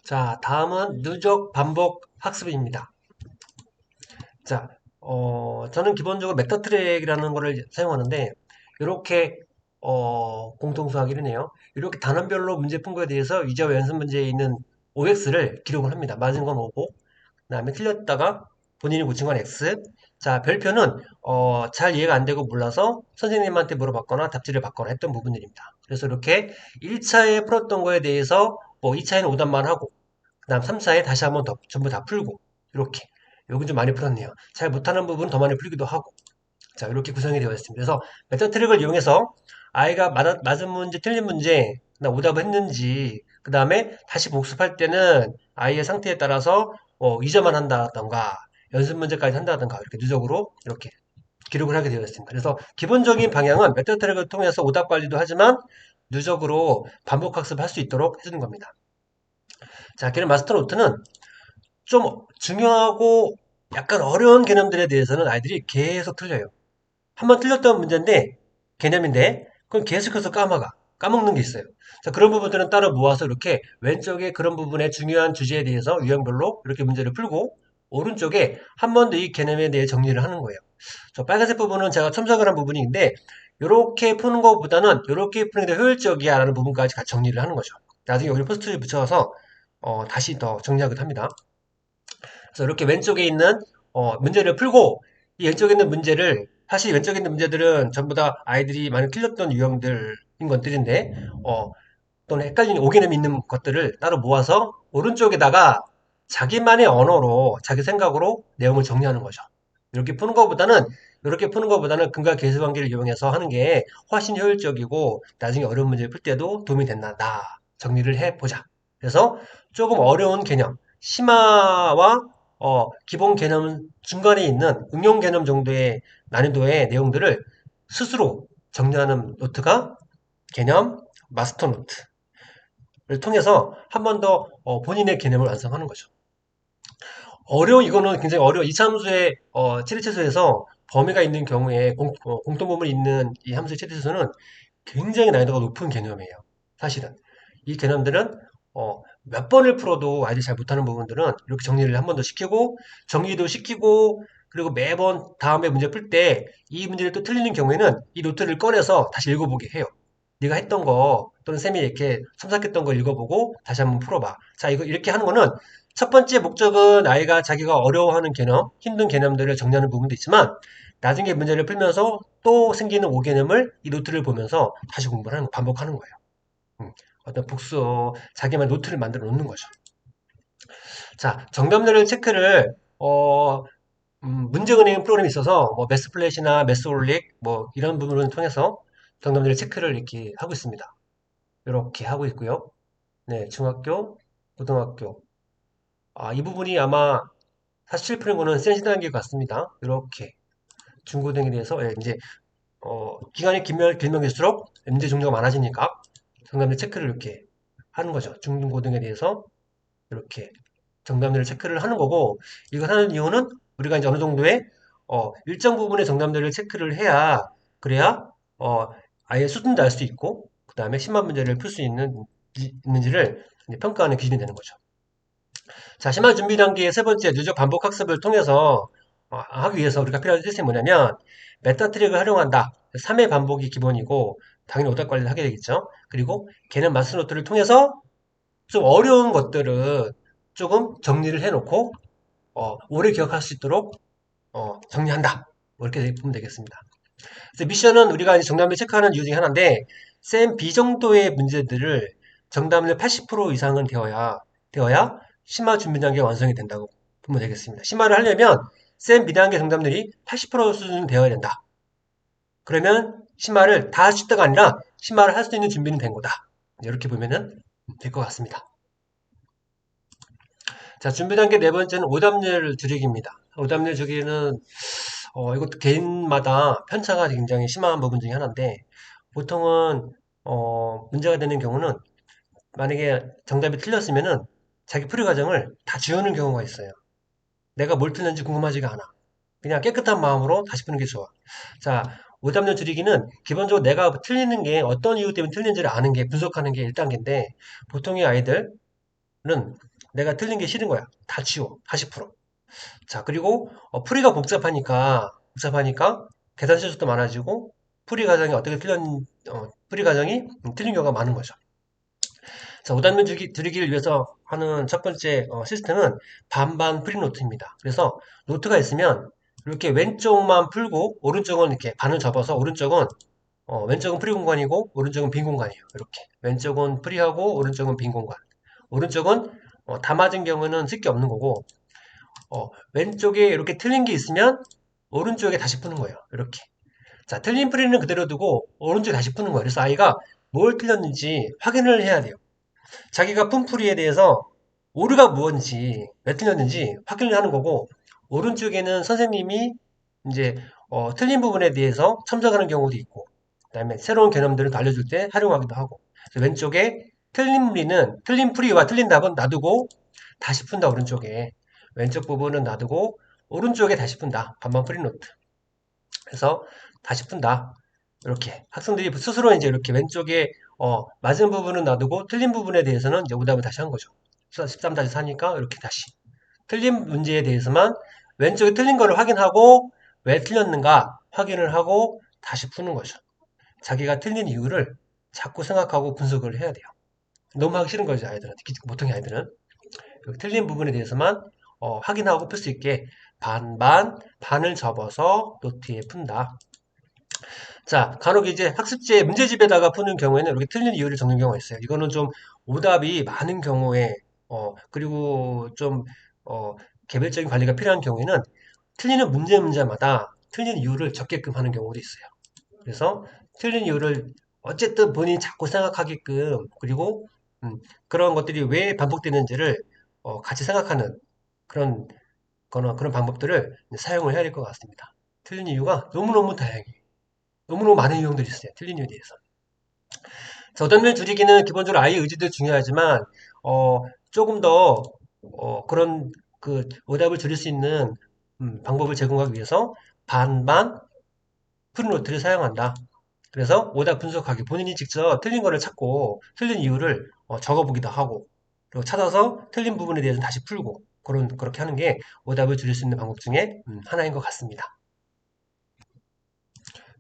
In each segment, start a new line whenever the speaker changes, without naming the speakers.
자, 다음은 누적 반복 학습입니다. 자, 저는 기본적으로 메타트랙이라는 거를 사용하는데, 이렇게, 공통수학이네요. 이렇게 단원별로 문제 푼 거에 대해서 위자와 연습 문제에 있는 OX를 기록을 합니다. 맞은 건 O고, 그 다음에 틀렸다가 본인이 고친 건 X. 자, 별표는, 잘 이해가 안 되고 몰라서 선생님한테 물어봤거나 답지를 받거나 했던 부분들입니다. 그래서 이렇게 1차에 풀었던 거에 대해서 뭐 2차에는 오답만 하고, 그 다음 3차에 다시 한번 더 전부 다 풀고 이렇게 여기 좀 많이 풀었네요. 잘 못하는 부분 더 많이 풀기도 하고 자 이렇게 구성이 되어 있습니다. 그래서 메타 트릭을 이용해서 아이가 맞은 문제 틀린 문제 그다음 오답을 했는지 그 다음에 다시 복습할 때는 아이의 상태에 따라서 2점만 한다던가 연습 문제까지 한다던가 이렇게 누적으로 이렇게 기록을 하게 되어 있습니다. 그래서 기본적인 방향은 메타 트릭을 통해서 오답 관리도 하지만 누적으로 반복 학습할 수 있도록 해주는 겁니다. 자, 걔는 마스터 노트는 좀 중요하고 약간 어려운 개념들에 대해서는 아이들이 계속 틀려요. 한번 틀렸던 문제인데, 개념인데, 그건 계속해서 까먹는 게 있어요. 자, 그런 부분들은 따로 모아서 이렇게 왼쪽에 그런 부분의 중요한 주제에 대해서 유형별로 이렇게 문제를 풀고, 오른쪽에 한 번 더 이 개념에 대해 정리를 하는 거예요. 저 빨간색 부분은 제가 첨삭을 한 부분인데, 이렇게 푸는 것보다는 이렇게 푸는 게 더 효율적이야라는 부분까지 같이 정리를 하는 거죠. 나중에 여기 포스트를 붙여서 다시 더 정리하기도 합니다. 그래서 이렇게 왼쪽에 있는 문제를 풀고 이 왼쪽에 있는 문제를 사실 왼쪽에 있는 문제들은 전부 다 아이들이 많이 틀렸던 유형들인 것들인데 또는 헷갈리는 오개념이 있는 것들을 따로 모아서 오른쪽에다가 자기만의 언어로 자기 생각으로 내용을 정리하는 거죠. 이렇게 푸는 것보다는 이렇게 푸는 것보다는 근과 계수 관계를 이용해서 하는 게 훨씬 효율적이고 나중에 어려운 문제를 풀 때도 도움이 된다. 정리를 해보자. 그래서 조금 어려운 개념, 심화와 기본 개념 중간에 있는 응용 개념 정도의 난이도의 내용들을 스스로 정리하는 노트가 개념 마스터 노트를 통해서 한 번 더 본인의 개념을 완성하는 거죠. 이거는 굉장히 어려워. 이차함수의 체리체수에서 범위가 있는 경우에 공통범위 있는 이 함수의 체리체수는 굉장히 난이도가 높은 개념이에요. 사실은. 이 개념들은 몇 번을 풀어도 아이들이 잘 못하는 부분들은 이렇게 정리를 한 번 더 시키고 정리도 시키고 그리고 매번 다음에 문제 풀 때 이 문제를 또 틀리는 경우에는 이 노트를 꺼내서 다시 읽어보게 해요. 네가 했던 거 또는 쌤이 이렇게 첨삭했던 걸 읽어보고 다시 한번 풀어봐. 자, 이거 이렇게 하는 거는 첫 번째 목적은 아이가 자기가 어려워하는 개념, 힘든 개념들을 정리하는 부분도 있지만 나중에 문제를 풀면서 또 생기는 오개념을 이 노트를 보면서 다시 공부를 하는 거, 반복하는 거예요. 어떤 자기만 노트를 만들어 놓는 거죠. 자, 정답률을 체크를, 문제 은행 프로그램이 있어서, 뭐, 매스플랫이나 매스올릭, 뭐, 이런 부분을 통해서 정답률 체크를 이렇게 하고 있습니다. 이렇게 하고 있고요. 네, 중학교, 고등학교. 이 부분이 아마 사실 푸는 거는 센 단계 같습니다. 이렇게 중고등에 대해서 이제 기간이 길면 길수록 문제 종류가 많아지니까 정답률 체크를 이렇게 하는 거죠. 중고등에 대해서 이렇게 정답률을 체크를 하는 거고 이걸 하는 이유는 우리가 이제 어느 정도의 일정 부분의 정답률을 체크를 해야 그래야 아예 수준도 알 수 있고 그 다음에 심한 문제를 풀 수 있는지를 평가하는 기준이 되는 거죠. 자, 심화 준비 단계의 세 번째 누적 반복 학습을 통해서 하기 위해서 우리가 필요한 뜻이 뭐냐면 메타 트릭을 활용한다. 3회 반복이 기본이고 당연히 오답 관리를 하게 되겠죠. 그리고 개념 마스 노트를 통해서 좀 어려운 것들은 조금 정리를 해놓고 오래 기억할 수 있도록 정리한다. 뭐 이렇게 보면 되겠습니다. 그래서 미션은 우리가 이제 정답을 체크하는 이유 중에 하나인데 쌤 B 정도의 문제들을 정답률 80% 이상은 되어야 심화 준비 단계가 완성이 된다고 보면 되겠습니다. 심화를 하려면 쌤 B 단계 정답률이 80% 수준 되어야 된다. 그러면 심화를 다 할 수 있다가 아니라 심화를 할 수 있는 준비는 된 거다. 이렇게 보면은 될 것 같습니다. 자, 준비 단계 네 번째는 오답률 줄이기입니다. 오답률 줄이기는 이것도 개인마다 편차가 굉장히 심한 부분 중에 하나인데 보통은 문제가 되는 경우는 만약에 정답이 틀렸으면은 자기 풀이 과정을 다 지우는 경우가 있어요. 내가 뭘 틀렸는지 궁금하지가 않아. 그냥 깨끗한 마음으로 다시 푸는 게 좋아. 자, 오답률 줄이기는 기본적으로 내가 틀리는 게 어떤 이유 때문에 틀린지를 아는 게 분석하는 게 1단계인데 보통의 아이들은 내가 틀린 게 싫은 거야. 다 지워. 40%. 자, 그리고 풀이가 복잡하니까 계산 실수도 많아지고 풀이 과정이 풀이 과정이 틀린 경우가 많은 거죠. 자, 오답면 줄이기를 위해서 하는 첫 번째 시스템은 반반 프리노트입니다. 그래서 노트가 있으면 이렇게 왼쪽만 풀고 오른쪽은 이렇게 반을 접어서 왼쪽은 프리 공간이고 오른쪽은 빈 공간이에요. 이렇게 왼쪽은 프리하고 오른쪽은 빈 공간. 오른쪽은 다 맞은 경우는 쓸 게 없는 거고 왼쪽에 이렇게 틀린 게 있으면 오른쪽에 다시 푸는 거예요. 이렇게. 자, 틀린 프리는 그대로 두고 오른쪽에 다시 푸는 거예요. 그래서 아이가 뭘 틀렸는지 확인을 해야 돼요. 자기가 푼 풀이에 대해서 오류가 무엇인지, 왜 틀렸는지 확인을 하는 거고, 오른쪽에는 선생님이 이제 틀린 부분에 대해서 첨삭하는 경우도 있고, 그다음에 새로운 개념들을 더 알려줄 때 활용하기도 하고, 그래서 왼쪽에 틀린 풀이와 틀린 답은 놔두고 다시 푼다 오른쪽에, 왼쪽 부분은 놔두고 오른쪽에 다시 푼다 반반 프리노트. 그래서 다시 푼다. 이렇게 학생들이 스스로 이제 이렇게 왼쪽에 맞은 부분은 놔두고 틀린 부분에 대해서는 이제 오답을 다시 한 거죠. 13-4니까 이렇게 다시 틀린 문제에 대해서만 왼쪽에 틀린 거를 확인하고 왜 틀렸는가 확인을 하고 다시 푸는 거죠. 자기가 틀린 이유를 자꾸 생각하고 분석을 해야 돼요. 너무 하기 싫은 거죠, 아이들한테. 보통의 아이들은. 틀린 부분에 대해서만 확인하고 풀 수 있게 반을 접어서 노트에 푼다. 자, 간혹 이제 학습지에 문제집에다가 푸는 경우에는 이렇게 틀린 이유를 적는 경우가 있어요. 이거는 좀 오답이 많은 경우에, 그리고 좀, 개별적인 관리가 필요한 경우에는 틀리는 문제마다 틀린 이유를 적게끔 하는 경우도 있어요. 그래서 틀린 이유를 어쨌든 본인이 자꾸 생각하게끔, 그리고, 그런 것들이 왜 반복되는지를 같이 생각하는 그런, 그런 방법들을 사용을 해야 될 것 같습니다. 틀린 이유가 너무너무 다양해요. 너무너무 많은 유형들이 있어요. 틀린 이유에 대해서. 자, 어떤 줄이기는 기본적으로 아이의 의지도 중요하지만, 조금 더, 그런, 오답을 줄일 수 있는, 방법을 제공하기 위해서 반반 풀노트를 사용한다. 그래서 오답 분석하기, 본인이 직접 틀린 거를 찾고, 틀린 이유를 적어보기도 하고, 그리고 찾아서 틀린 부분에 대해서 다시 풀고, 그렇게 하는 게 오답을 줄일 수 있는 방법 중에 하나인 것 같습니다.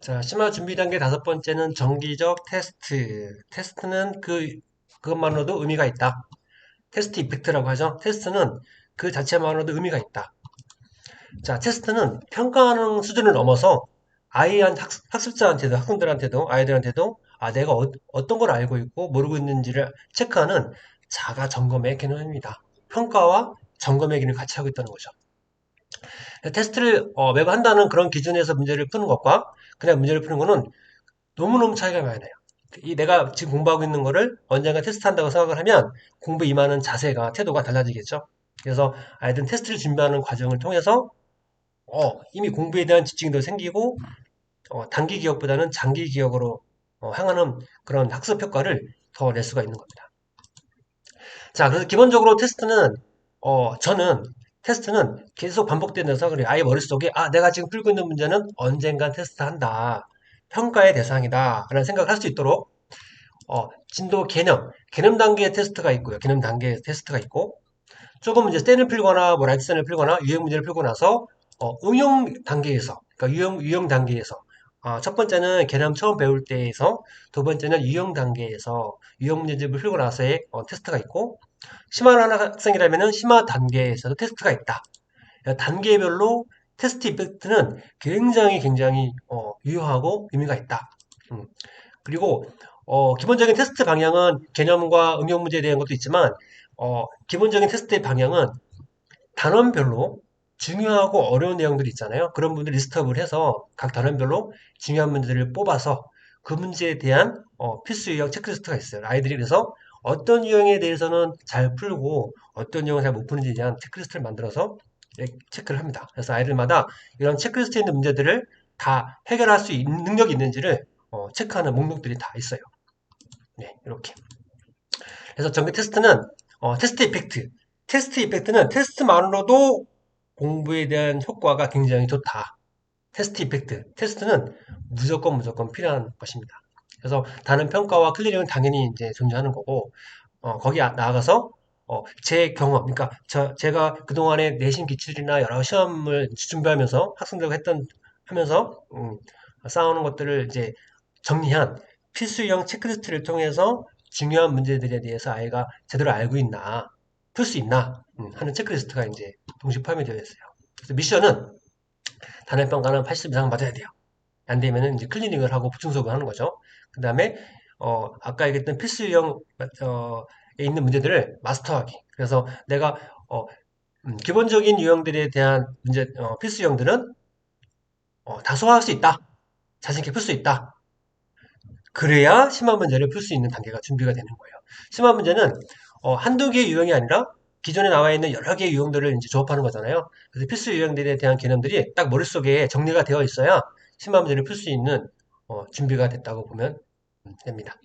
자, 심화 준비 단계 다섯 번째는 정기적 테스트. 테스트는 그것만으로도 의미가 있다. 테스트 이펙트라고 하죠. 테스트는 그 자체만으로도 의미가 있다. 자, 테스트는 평가하는 수준을 넘어서 학습자한테도, 학생들한테도, 아이들한테도 내가 어떤 걸 알고 있고 모르고 있는지를 체크하는 자가 점검의 개념입니다. 평가와 점검의 기능을 같이 하고 있다는 거죠. 테스트를 매번 한다는 그런 기준에서 문제를 푸는 것과 그냥 문제를 푸는 거는 너무너무 차이가 많이 나요. 내가 지금 공부하고 있는 거를 언젠가 테스트한다고 생각을 하면 공부에 임하는 자세가, 태도가 달라지겠죠. 그래서 아이들은 테스트를 준비하는 과정을 통해서 이미 공부에 대한 집중도 생기고 단기 기억보다는 장기 기억으로 향하는 그런 학습 효과를 더 낼 수가 있는 겁니다. 자, 그래서 기본적으로 저는 테스트는 계속 반복되면서 그래 아이 머릿속에 내가 지금 풀고 있는 문제는 언젠간 테스트한다. 평가의 대상이다. 라는 생각을 할 수 있도록 진도 개념 단계의 테스트가 있고요. 개념 단계의 테스트가 있고 조금 이제 쌤을 풀거나 뭐 라이트선을 풀거나 유형 문제를 풀고 나서 응용 단계에서 그러니까 유형 단계에서 첫 번째는 개념 처음 배울 때에서 두 번째는 유형 단계에서 유형 문제집을 풀고 나서의 테스트가 있고 심화하는 학생이라면은 심화 단계에서도 테스트가 있다. 단계별로 테스트 이펙트는 굉장히 유효하고 의미가 있다. 음. 그리고 기본적인 테스트 방향은 개념과 응용 문제에 대한 것도 있지만 기본적인 테스트의 방향은 단원별로 중요하고 어려운 내용들이 있잖아요. 그런 분들 리스트업을 해서 각 단원별로 중요한 문제들을 뽑아서 그 문제에 대한 필수 유형 체크리스트가 있어요. 아이들이 그래서 어떤 유형에 대해서는 잘 풀고 어떤 유형을 잘 못 푸는지에 대한 체크리스트를 만들어서 체크를 합니다. 그래서 아이들마다 이런 체크리스트에 있는 문제들을 다 해결할 수 있는 능력이 있는지를 체크하는 목록들이 다 있어요. 네, 이렇게. 그래서 정규 테스트는 테스트 이펙트. 테스트 이펙트는 테스트만으로도 공부에 대한 효과가 굉장히 좋다. 테스트 이펙트. 테스트는 무조건 필요한 것입니다. 그래서 다른 평가와 클리어는 당연히 이제 존재하는 거고, 거기 나아가서 제 경험, 그러니까 제가 그동안에 내신 기출이나 여러 시험을 준비하면서 학생들과 하면서 쌓아오는 것들을 이제 정리한 필수형 체크리스트를 통해서 중요한 문제들에 대해서 아이가 제대로 알고 있나, 풀 수 있나 하는 체크리스트가 이제 동시에 포함이 되어 있어요. 그래서 미션은 단일평가는 80 이상 맞아야 돼요. 안 되면은 이제 클리닉을 하고 보충 수업을 하는 거죠. 그 다음에 아까 얘기했던 필수형 에 있는 문제들을 마스터하기. 그래서 내가 어, 기본적인 유형들에 대한 필수 유형들은 다 소화할 수 있다. 자신 있게 풀 수 있다. 그래야 심화 문제를 풀 수 있는 단계가 준비가 되는 거예요. 심화 문제는 한두 개의 유형이 아니라 기존에 나와 있는 여러 개의 유형들을 이제 조합하는 거잖아요. 그래서 필수 유형들에 대한 개념들이 딱 머릿속에 정리가 되어 있어야 심화 문제를 풀 수 있는 준비가 됐다고 보면 됩니다.